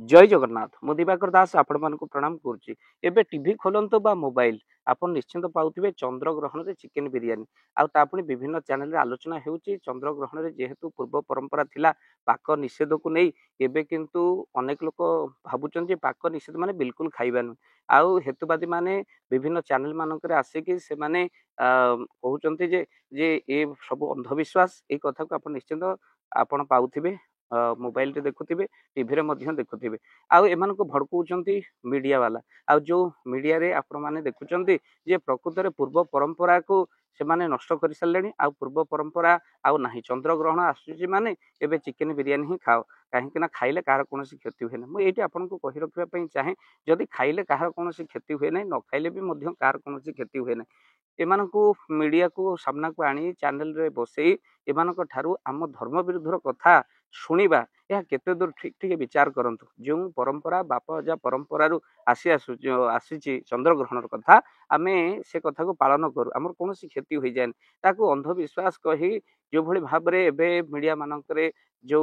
जय जगन्नाथ मु दिवाकर दास आपण मानक प्रणाम करुच्ची एबे टीवी खोलंतु बा मोबाइल आपण निश्चिंत पाउथिबे चंद्र ग्रहण रे चिकेन बिरियानी आउनी विभिन्न चैनल रे आलोचना हेउची चंद्र ग्रहण रे जेहेतु पूर्व परंपरा थिला पाक निषेध को नहीं एबे किंतु अनेक लोक भाबुचन जे पाक निषेध माने बिल्कुल खाइबानु आउ हेतुवादी माने विभिन्न चैनल मानक रे आसे से माने कहउचंती जे ए सब अंधविश्वास ए कथा को आपण निश्चिंत आपण पाउथिबे मोबाइल रे देखुथिबे टीवी रे मध्य देखुथिबे आउ एमान को भड़काउचंती मीडिया वाला आउ जो मीडिया रे आपण माने देखुचंती जे प्रकृत रे पूर्व परंपरा को से माने नष्ट कर सारलेनी आउ पूर्व परंपरा आउ नाही चंद्र ग्रहण आसुची माने एबे चिकेन बिरियानी ही खाओ काहे ना खाइले कार कोनोसी क्षति हुए ना मु एटी आपन को कहि रखिबा पई चाहे जदि खाइले कार कोनोसी क्षति हुए नै न खाइले भी मध्य कार कोनोसी क्षति हुए नै एमानकु मीडिया को सामना को आनी चैनल रे बसई एमानक ठारू आम धर्म विरुद्धर कथा शुणिबा यह केते दूर ठीक ठीक विचार करंतु जो परंपरा बाप अजा परंपरा रु आसी चंद्र ग्रहण कथा आमे से कथा को पालन करू आमर कौन क्षति हो जाए ताकू अंधविश्वास कही जो भली भाव रे एबे मीडिया मानक जो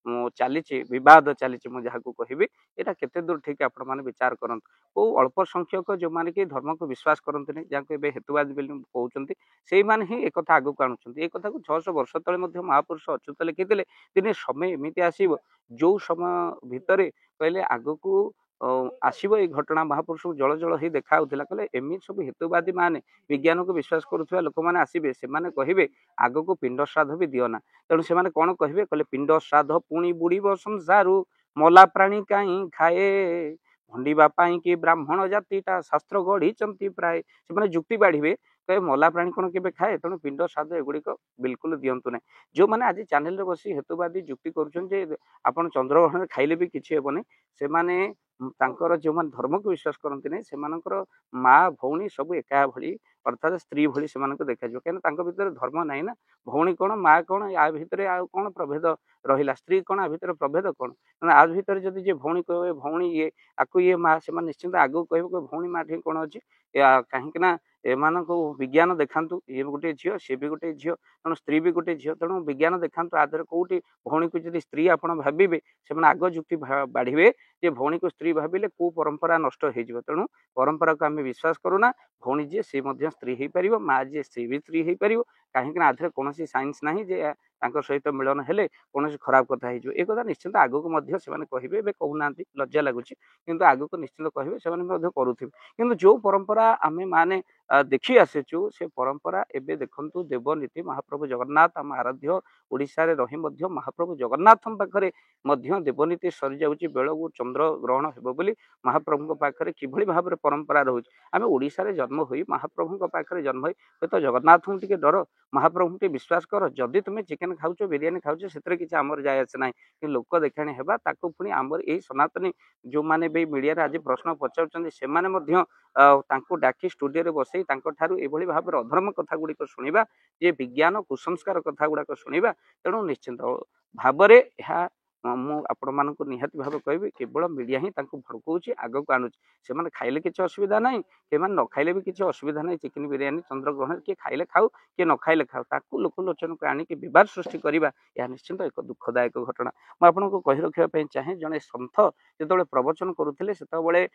चली विवाद चली जहाँ को कहबी यहाँ केते दूर ठीक आपण माने विचार करंतु को अल्प संख्यक जो माने कि धर्म को विश्वास करते नहीं जहाँ को हेतुवाद कहते से माने ही एक कथा आगू आणुचंती एक कथा को 600 वर्ष तले मध्य महापुरुष अच्युत लिखिथिले दिने समय एमिति आसीबो जो समय भितरे कहले आगु को आसीबो ए घटना महापुरुष को जल जल ही देखा होतिला कहले एमि सब हेतुवादी माने विज्ञान को विश्वास करुवा लोक माने आसीबे से माने कहिबे आगु को पिंड श्राद्ध भी दियो ना तेणु से माने कोन कहिबे कहले पिंड श्राद्ध पुणी बुड़ीबो संसारु मला प्राणी काई खाए भंडीबा पाई कि ब्राह्मण जातिटा शास्त्र गढ़ी प्राय से माने जुक्ति बाढ़िबे कहे मला प्राणी कौन के खाए तेणु पिंड श्राद्ध एगुड़िक बिल्कुल दिंतु ना जो मैंने आज चैनल बसी हेतुवादी जुक्ति कर चंद्रग्रहण खाइले भी किसी हेबनी से माने तांकर जो मान धर्म को विश्वास करते नहीं से माँ भौणी सब एका भली अर्थात स्त्री भली से देखा कहीं भितर धर्म ना ना भौणी कौन माँ कौन या भितर कौन प्रभेद रहा स्त्री कौन आ भितर प्रभेद कौन आ भितर जदि जे भौणी कहे भौणी ये आपको ये माँ से निश्चिंत आगे कह भौणी माँ ठी कौन अच्छी कहीं एमान को विज्ञान देखातु ये गोटे झील सी भी गोटे झील तेणु स्त्री भी गोटे झील तेणु विज्ञान देखातु आधर कौटी भौणी को जब स्त्री आप भावे से आग जुक्ति बाढ़े जे भौणी को स्त्री भाविले को परंपरा नष्ट हो तेणु परंपरा को आम विश्वास करूना भौणी जी सी स्त्री हो पार माँ जी सी भी स्त्री हो पार कहीं आधे कौन सैंस ना जे सहित मिलन हेले कौन खराब कथा हो एक निश्चिंत आगक कहे कहूना लज्जा लगुच कि आगक निश्चिंत कहे से करुवे कि जो परंपरा आम माने देखी आसीचु से परंपरा एबे देखंतु देवनीति महाप्रभु जगन्नाथ आम आराध्य ओडिशा रे रही मध्य महाप्रभु जगन्नाथ पाखरे मध्य देवनीति सरी जाउची बेलगु चंद्र ग्रहण हेबो बोली महाप्रभु पाखरे किभली भाव रे परंपरा रहुची आमे ओडिशा रे जन्म होई महाप्रभु पाखरे जन्म होई तो जगन्नाथ टिके डर महाप्रभु टिके विश्वास कर जदि तुमे चिकेन खाउचो बिरियानी खाउचो सेतरे किछि आमर जाय आसे नाही कि लोक देखाणी हेबा ताको पुनी आमर एई सनातनी जो माने बे मीडिया रे आज प्रश्न पचाउचंदी से माने मध्य तांको डाकी स्टूडियो रे बसई तांको ठारू एभली भाव रे अधर्म कथा गुडी को सुनिबा जे विज्ञान कुसंस्कार कथा गुडा को सुनिबा तेणु निश्चिंत भाव रे यह मु आपण मानक निहाती भाव कहबी केवल मीडिया ही तांको भड़काउची आग को आणुची से माने खाइले किछि असुविधा नाही के माने न खाइले भी किछि असुविधा नाही चिकन बिरियानी चंद्र ग्रहण के खाइले खाऊ के न खाइले खाऊ ताकू लोक लोचन को आनी के विवाद सृष्टि करिबा यह निश्चिंत एक दुखदायक घटना मैं आपन को कहि रखिबा पई चाहे जने संत जेतबेले प्रवचन करुथिले सेतबेले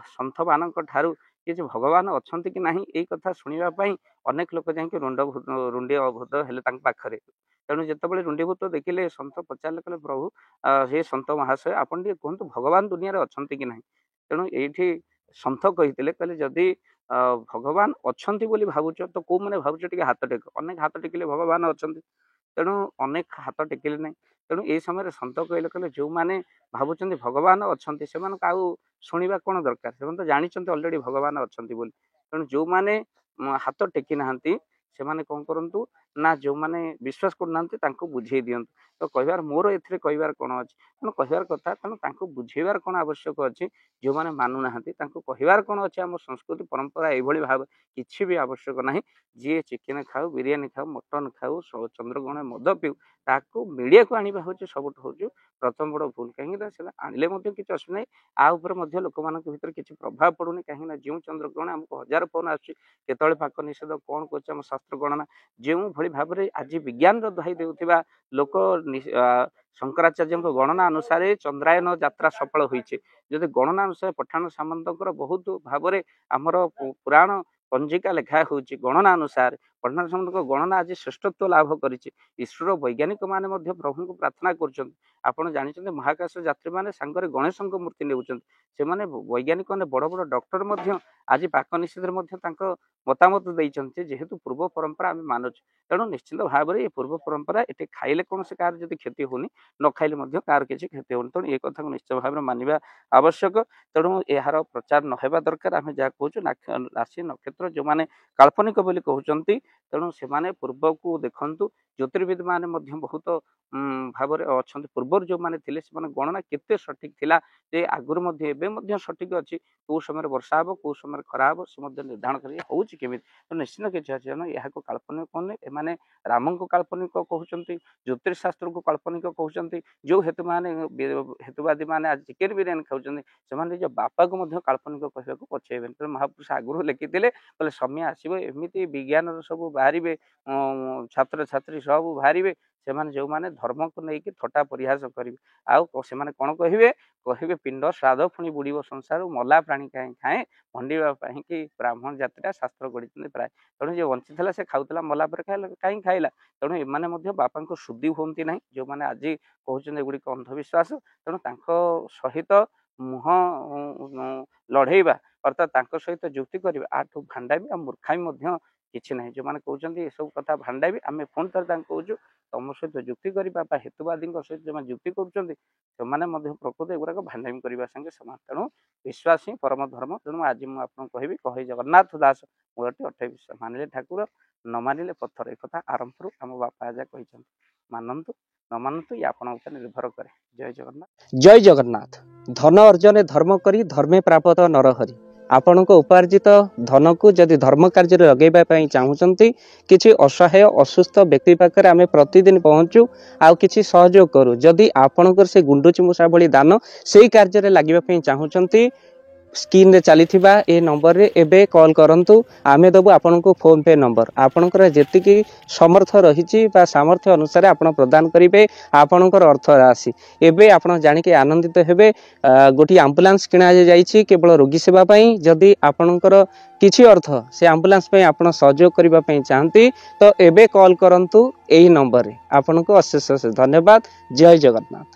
संत मानक ठारू कि भगवान अच्छा कि ना यही कथा शुणापी अनेक लोक जाकि रुंडी भूत हेले पाखरे तेणु जितेबाला रुंडीभूत देखिले सत पचारे कहले प्रभु हे सत महाशय आपन टे कहतु भगवान दुनिया अच्छा कि ना तेणु ये सन्थ कही कहले जदि भगवान अच्छा भावुच तो कौ मैंने भावुच टे हाथ टेक अनेक हाथ टेकिले भगवान अच्छा तेणु अनेक हाथ टेकिले ना तेणु ये समय सन्त कहले कहले जो मैंने भावुं भगवान अच्छा से आउ शुणा कौन दरकार से तो जानते अलरेडी भगवान अच्छा तेणु जो मैंने हाथ टेकी ना से कौन करूँ ना जो मैंने विश्वास करना बुझे दिंतु तो कहार मोर ए कहार कौन अच्छी तेणु कहार कथा तेणु बुझेबार कौन आवश्यक अच्छी जो मैंने मानुना कहार कौन अच्छे आम संस्कृति परंपरा ये भाव किसी भी आवश्यक ना जी चिकेन खाऊ बिरियानी खाऊ मटन खाऊ चंद्रग्रहण मद पीऊ ताकू मीडिया को आने हूँ सब हूँ प्रथम बड़ भूल कहीं आने किसी असुविधा नहीं लोक मान भर किसी प्रभाव पड़ूनी कहीं जो चंद्रग्रहण आमको हजार फोन आसुच्चे पाक निषेध कौन करें शास्त्र गणना जो যেଭଳି ଭାବରେ ଆଜି ବିଜ୍ଞାନର ଦୋହାଇ ଦେଉଥିବା ଲୋକ ଶଙ୍କରାଚାର୍ଯ୍ୟଙ୍କ ଗଣନା ଅନୁସାରେ ଚନ୍ଦ୍ରାୟନ ଯାତ୍ରା ସଫଳ ହୋଇଛି। ଯଦି ଗଣନା ଅନୁସାରେ ପଠାଣ ସାମନ୍ତଙ୍କର ବହୁତ ଭାବରେ ଆମର ପୁରାଣ ପଞ୍ଜିକା ଲେଖା ହେଉଛି ଗଣନା ଅନୁସାରେ ପଠାଣ ସାମନ୍ତଙ୍କ ଗଣନା ଆଜି ଶ୍ରେଷ୍ଠତ୍ୱ ଲାଭ କରିଛି। ଇସ୍ରୋର ବୈଜ୍ଞାନିକ ମାନେ ମଧ୍ୟ ପ୍ରଭୁଙ୍କୁ ପ୍ରାର୍ଥନା କରୁଛନ୍ତି। ଆପଣ ଜାଣିଛନ୍ତି ମହାକାଶ ଯାତ୍ରୀ ମାନେ ସାଙ୍ଗରେ ଗଣେଶଙ୍କ ମୂର୍ତ୍ତି ନେଉଛନ୍ତି। ସେମାନେ ବୈଜ୍ଞାନିକ ମାନେ ବଡ଼ ବଡ଼ ଡକ୍ଟର ମଧ୍ୟ ଆଜି ପାକ ନିଷେଧରେ ମଧ୍ୟ ତାଙ୍କ ମତାମତ ଦେଇଛନ୍ତି ଯେହେତୁ ପୂର୍ବ ପରମ୍ପରା ଆମେ ମାନୁଛୁ। ତେଣୁ ନିଶ୍ଚିତ ଭାବରେ ଏ ପୂର୍ବ ପରମ୍ପରା ଏଠି ଖାଇଲେ କୌଣସି କାହାର ଯଦି କ୍ଷତି ହଉନି, ନ ଖାଇଲେ ମଧ୍ୟ କାହାର କିଛି କ୍ଷତି ହଉନି। ତେଣୁ ଏ କଥାକୁ ନିଶ୍ଚିତ ଭାବରେ ମାନିବା ଆବଶ୍ୟକ। ତେଣୁ ଏହାର ପ୍ରଚାର ନ ହେବା ଦରକାର। ଆମେ ଯାହା କହୁଛୁ ରାଶି ନକ୍ଷତ୍ର ଯେଉଁମାନେ କାଳ୍ପନିକ ବୋଲି କହୁଛନ୍ତି, ତେଣୁ ସେମାନେ ପୂର୍ବକୁ ଦେଖନ୍ତୁ। ଜ୍ୟୋତିର୍ବିଦ ମାନେ ମଧ୍ୟ ବହୁତ ଭାବରେ ଅଛନ୍ତି। ପୂର୍ବରୁ ଯେଉଁମାନେ ଥିଲେ ସେମାନେ ଗଣନା କେତେ ସଠିକ ଥିଲା ଯେ ଆଗରୁ ମଧ୍ୟ ଏବେ ମଧ୍ୟ ସଠିକ ଅଛି। କେଉଁ ସମୟରେ ବର୍ଷା ହେବ, କେଉଁ ସମୟରେ ଖରା ହେବ, ସେ ମଧ୍ୟ ନିର୍ଦ୍ଧାରଣ କରି ହେଉଛି କେମିତି। ତ ନିଶ୍ଚିତ କିଛି ଅଛି ଏହାକୁ କାଳ୍ପନିକ କହୁନି। ଏମାନେ ରାମଙ୍କୁ କାଳ୍ପନିକ କହୁଛନ୍ତି, ଜ୍ୟୋତିଷଶାସ୍ତ୍ରକୁ କାଳ୍ପନିକ କହୁଛନ୍ତି। ଯେଉଁ ହେତୁବାଦୀ ମାନେ ଆଜି ଚିକେନ ବିରିୟାନୀ ଖାଉଛନ୍ତି ସେମାନେ ନିଜ ବାପାକୁ ମଧ୍ୟ କାଳ୍ପନିକ କହିବାକୁ ପଛେଇବେନି। ତେଣୁ ମହାପୁରୁଷ ଆଗରୁ ଲେଖିଥିଲେ କହିଲେ ସମୟ ଆସିବ ଏମିତି ବିଜ୍ଞାନର ସବୁ ବାହାରିବେ, ଛାତ୍ରଛାତ୍ରୀ ସବୁ ବାହାରିବେ ସେମାନେ ଯେଉଁମାନେ ଧର୍ମକୁ ନେଇକି ଥଟ୍ଟା ପରିହାସ କରିବେ। ଆଉ ସେମାନେ କ'ଣ କହିବେ ପିଣ୍ଡ ଶ୍ରାଦ୍ଧ ପୁଣି ବୁଡ଼ିବ ସଂସାର, ମଲା ପ୍ରାଣୀ କାହିଁ ଖାଏ, ଭଣ୍ଡିବା ପାଇଁକି ବ୍ରାହ୍ମଣ ଜାତିଟା ଶାସ୍ତ୍ର ଗଢ଼ିଛନ୍ତି ପ୍ରାୟ। ତେଣୁ ଯିଏ ବଞ୍ଚିଥିଲା ସେ ଖାଉଥିଲା, ମଲା ପରେ କାହିଁ ଖାଇଲା। ତେଣୁ ଏମାନେ ମଧ୍ୟ ବାପାଙ୍କୁ ଶୁଦ୍ଧି ହୁଅନ୍ତି ନାହିଁ। ଯେଉଁମାନେ ଆଜି କହୁଛନ୍ତି ଏଗୁଡ଼ିକ ଅନ୍ଧବିଶ୍ୱାସ, ତେଣୁ ତାଙ୍କ ସହିତ ମୁହଁ ଲଢ଼େଇବା ଅର୍ଥାତ୍ ତାଙ୍କ ସହିତ ଯୁକ୍ତି କରିବା ଆଠୁ ଭାଣ୍ଡାମି ଆଉ ମୂର୍ଖାମି ମଧ୍ୟ କିଛି ନାହିଁ। ଯେଉଁମାନେ କହୁଛନ୍ତି ଏସବୁ କଥା ଭାଣ୍ଡାମି, ଆମେ ପୁଣି ଥରେ ତାଙ୍କୁ କହୁଛୁ ତମ ସହିତ ଯୁକ୍ତି କରିବା ବା ହେତୁବାଦୀଙ୍କ ସହିତ ଯେଉଁମାନେ ଯୁକ୍ତି କରୁଛନ୍ତି ସେମାନେ ମଧ୍ୟ ପ୍ରକୃତ ଏଗୁଡ଼ାକ ଭାଣ୍ଡାମି କରିବା ସାଙ୍ଗେ ସମାନ। ତେଣୁ ବିଶ୍ୱାସ ହିଁ ପରମ ଧର୍ମ। ତେଣୁ ଆଜି ମୁଁ ଆପଣଙ୍କୁ କହିବି କହେ ଜଗନ୍ନାଥ ଦାସ ମୂଳଟି ଅଠେଇ ବିଶ୍ୱାସ। ମାନିଲେ ଠାକୁର, ନ ମାନିଲେ ପଥର। ଏକଥା ଆରମ୍ଭରୁ ଆମ ବାପା ଆଜା କହିଛନ୍ତି। ମାନନ୍ତୁ ନ ମାନନ୍ତୁ ଇଏ ଆପଣଙ୍କ ଉପରେ ନିର୍ଭର କରେ। ଜୟ ଜଗନ୍ନାଥ। ଜୟ ଜଗନ୍ନାଥ। ଧନ ଅର୍ଜନେ ଧର୍ମ କରି ଧର୍ମେ ପ୍ରାପତ ନରହରି। ଆପଣଙ୍କ ଉପାର୍ଜିତ ଧନକୁ ଯଦି ଧର୍ମ କାର୍ଯ୍ୟରେ ଲଗାଇବା ପାଇଁ ଚାହୁଁଛନ୍ତି, କିଛି ଅସହାୟ ଅସୁସ୍ଥ ବ୍ୟକ୍ତି ପାଖରେ ଆମେ ପ୍ରତିଦିନ ପହଞ୍ଚୁ ଆଉ କିଛି ସହଯୋଗ କରୁ। ଯଦି ଆପଣଙ୍କର ସେ ଗୁଣ୍ଡୁଚି ମୂଷା ଭଳି ଦାନ ସେଇ କାର୍ଯ୍ୟରେ ଲାଗିବା ପାଇଁ ଚାହୁଁଛନ୍ତି, ସ୍କ୍ରିନରେ ଚାଲିଥିବା ଏ ନମ୍ବରରେ ଏବେ କଲ୍ କରନ୍ତୁ। ଆମେ ଦେବୁ ଆପଣଙ୍କୁ ଫୋନ୍ ପେ ନମ୍ବର। ଆପଣଙ୍କର ଯେତିକି ସମର୍ଥ ରହିଛି ବା ସାମର୍ଥ୍ୟ ଅନୁସାରେ ଆପଣ ପ୍ରଦାନ କରିବେ ଆପଣଙ୍କର ଅର୍ଥ ରାଶି। ଏବେ ଆପଣ ଜାଣିକି ଆନନ୍ଦିତ ହେବେ, ଗୋଟିଏ ଆମ୍ବୁଲାନ୍ସ କିଣା ଯାଇଛି କେବଳ ରୋଗୀ ସେବା ପାଇଁ। ଯଦି ଆପଣଙ୍କର କିଛି ଅର୍ଥ ସେ ଆମ୍ବୁଲାନ୍ସ ପାଇଁ ଆପଣ ସହଯୋଗ କରିବା ପାଇଁ ଚାହାନ୍ତି ତ ଏବେ କଲ୍ କରନ୍ତୁ ଏଇ ନମ୍ବରରେ। ଆପଣଙ୍କୁ ଅଶେଷ ଅଶେଷ ଧନ୍ୟବାଦ। ଜୟ ଜଗନ୍ନାଥ।